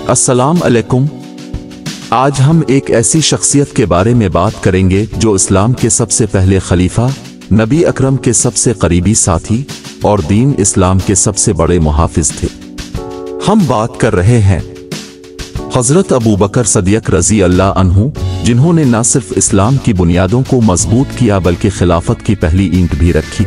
अस्सलाम अलैकुम। आज हम एक ऐसी शख्सियत के बारे में बात करेंगे जो इस्लाम के सबसे पहले खलीफा, नबी अकरम के सबसे करीबी साथी और दीन इस्लाम के सबसे बड़े मुहाफिज थे। हम बात कर रहे हैं हज़रत अबू बकर सदीक़ रज़ी अल्लाह अन्हु, जिन्होंने न सिर्फ इस्लाम की बुनियादों को मजबूत किया बल्कि खिलाफत की पहली ईंट भी रखी।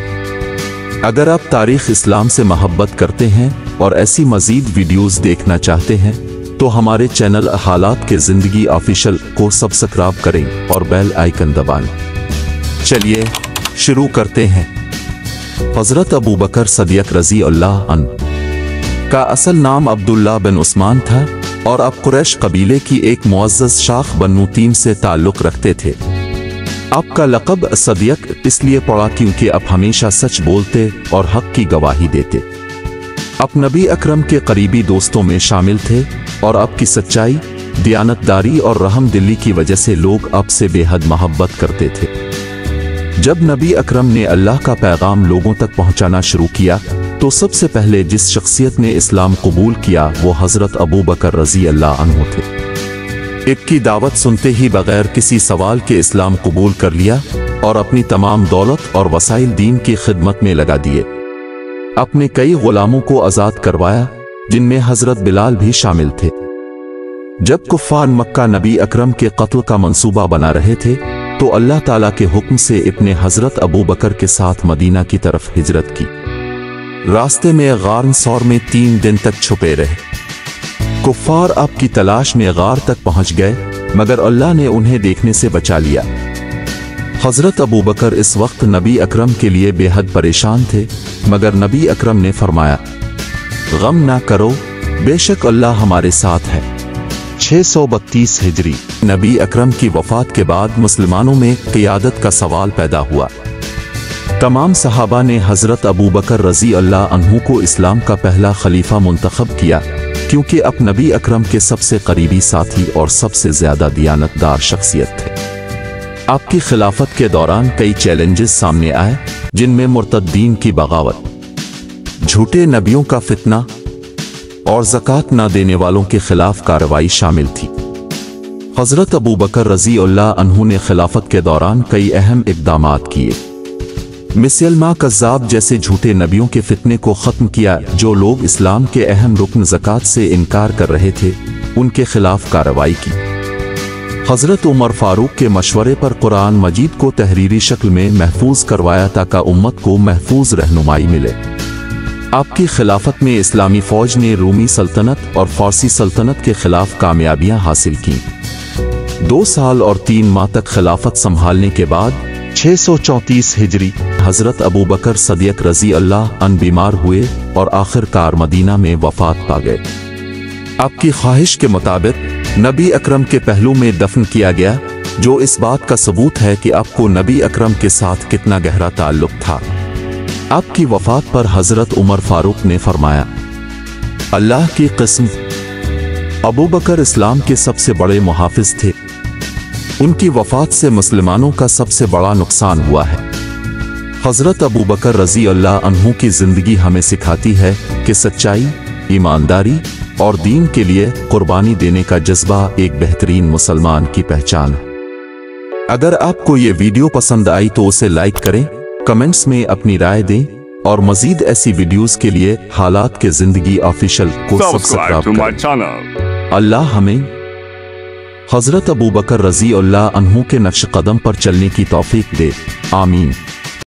अगर आप तारीख़ इस्लाम से मोहब्बत करते हैं और ऐसी मज़ीद वीडियोज़ देखना चाहते हैं तो हमारे चैनल हालात के ज़िंदगी ऑफिशियल को सब्सक्राइब करें और बेल आइकन दबाएं। चलिए शुरू करते हैं। हज़रत अबू बकर सदीक़ रज़ी अल्लाह अन्हु का असल नाम अब्दुल्ला बिन उस्मान था और अब कुरैश कबीले की एक मुअज़्ज़ज़ शाख बन्नू तीम से ताल्लुक़ रखते थे। आपका लक़ब सदीक़ इसलिए पड़ा क्योंकि आप हमेशा सच बोलते और हक़ की गवाही देते। आप नबी अकरम के करीबी दोस्तों में शामिल थे और आपकी सच्चाई, दियानतदारी और रहमदिली की वजह से लोग आपसे बेहद मोहब्बत करते थे। जब नबी अकरम ने अल्लाह का पैगाम लोगों तक पहुंचाना शुरू किया तो सबसे पहले जिस शख्सियत ने इस्लाम कबूल किया वो हज़रत अबू बकर रज़ी अल्लाह अन्हु थे। एक की दावत सुनते ही बगैर किसी सवाल के इस्लाम कबूल कर लिया और अपनी तमाम दौलत और वसाइल दीन की खिदमत में लगा दिए। अपने कई गुलामों को आज़ाद करवाया जिनमें हज़रत बिलाल भी शामिल थे। जब कुफ़ार मक्का नबी अकरम के कत्ल का मंसूबा बना रहे थे तो अल्लाह ताला के हुक्म से इब्ने हज़रत अबू बकर के साथ मदीना की तरफ हिजरत की। रास्ते में गार सौर में 3 दिन तक छुपे रहे। कुफ़ार आपकी तलाश में गार तक पहुंच गए मगर अल्लाह ने उन्हें देखने से बचा लिया। हज़रत अबू बकर इस वक्त नबी अकरम के लिए बेहद परेशान थे मगर नबी अकरम ने फरमाया, गम ना करो, बेशक अल्लाह हमारे साथ है। 632 हिजरी। नबी अकरम की वफ़ात के बाद मुसलमानों में क़ियादत का सवाल पैदा हुआ। तमाम सहाबा ने हज़रत अबू बकर रज़ी अल्लाह अन्हु को इस्लाम का पहला खलीफा मुंतखब किया क्योंकि अब नबी अकरम के सबसे करीबी साथी और सबसे ज़्यादा दियानतदार शख्सियत थे। आपकी खिलाफत के दौरान कई चैलेंजेस सामने आए जिनमें मुर्तद्दीन की बगावत, झूठे नबियों का फितना और ज़कात न देने वालों के खिलाफ कार्रवाई शामिल थी। हज़रत अबू बकर रज़ी अल्लाह अन्हु ने खिलाफत के दौरान कई अहम इक़दामात किए। मुसलमा कज़्ज़ाब जैसे झूठे नबियों के फितने को ख़त्म किया। जो लोग इस्लाम के अहम रुकन ज़कात से इनकार कर रहे थे उनके खिलाफ कार्रवाई की। हज़रत उमर फ़ारूक के मशवरे पर कुरान मजीद को तहरीरी शक्ल में महफूज करवाया ताकि उम्मत को महफूज रहनुमाई मिले। आपकी खिलाफत में इस्लामी फ़ौज ने रूमी सल्तनत और फ़ारसी सल्तनत के खिलाफ कामयाबियाँ हासिल कीं। 2 साल और 3 माह तक खिलाफत संभालने के बाद 634 हिजरी हज़रत अबू बकर सदीक़ रज़ी अल्लाह अन्हु बीमार हुए और आखिरकार मदीना में वफ़ात पा गए। आपकी ख्वाहिश के मुताबिक नबी अकरम के पहलू में दफन किया गया, जो इस बात का सबूत है कि आपको नबी अकरम के साथ कितना गहरा ताल्लुक़ था। आपकी वफ़ात पर हज़रत उमर फ़ारूक ने फरमाया, अल्लाह की कसम, अबू बकर इस्लाम के सबसे बड़े मुहाफिज थे। उनकी वफ़ात से मुसलमानों का सबसे बड़ा नुकसान हुआ है। हज़रत अबू बकर रज़ी अल्लाह अन्हु की ज़िंदगी हमें सिखाती है कि सच्चाई, ईमानदारी और दीन के लिए कुर्बानी देने का जज्बा एक बेहतरीन मुसलमान की पहचान है। अगर आपको ये वीडियो पसंद आई तो उसे लाइक करें, कमेंट्स में अपनी राय दें और मज़ीद ऐसी वीडियोस के लिए हालात के ज़िंदगी ऑफिशियल को सब्सक्राइब करें। अल्लाह हमें हज़रत अबू बकर रज़ी अल्लाह अन्हु के नक्श कदम पर चलने की तौफीक दे। आमीन।